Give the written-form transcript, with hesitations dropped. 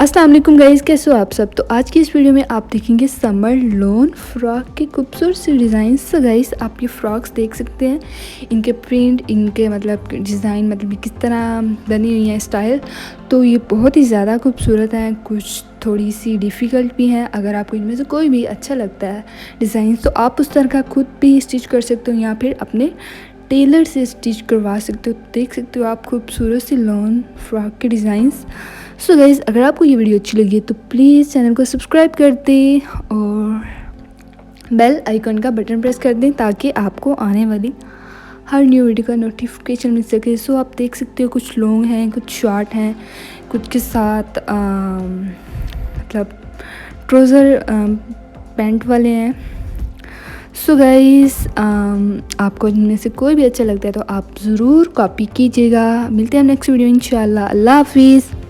अस्सलाम वालेकुम गाइस, कैसे हो आप सब। तो आज की इस वीडियो में आप देखेंगे समर लॉन फ्रॉक के खूबसूरत से डिज़ाइन। सो गाइस, आप ये फ्रॉक्स देख सकते हैं, इनके प्रिंट, इनके मतलब डिज़ाइन, मतलब किस तरह बनी हुई है स्टाइल। तो ये बहुत ही ज़्यादा खूबसूरत हैं, कुछ थोड़ी सी डिफ़िकल्ट भी हैं। अगर आपको इनमें से कोई भी अच्छा लगता है डिज़ाइन, तो आप उस तरह का खुद भी स्टिच कर सकते हो या फिर अपने टेलर से स्टिच करवा सकते हो। देख सकते हो आप खूबसूरत सी लॉन फ्रॉक के डिज़ाइंस। सो गाइज़, अगर आपको ये वीडियो अच्छी लगी तो प्लीज़ चैनल को सब्सक्राइब कर दें और बेल आइकन का बटन प्रेस कर दें ताकि आपको आने वाली हर न्यू वीडियो का नोटिफिकेशन मिल सके। सो आप देख सकते हो कुछ लॉन्ग हैं, कुछ शॉर्ट हैं, कुछ के साथ मतलब ट्राउज़र पैंट वाले हैं। सो गाइस, आपको इनमें से कोई भी अच्छा लगता है तो आप ज़रूर कॉपी कीजिएगा। मिलते हैं नेक्स्ट वीडियो इंशाल्लाह। अल्लाह हाफिज़।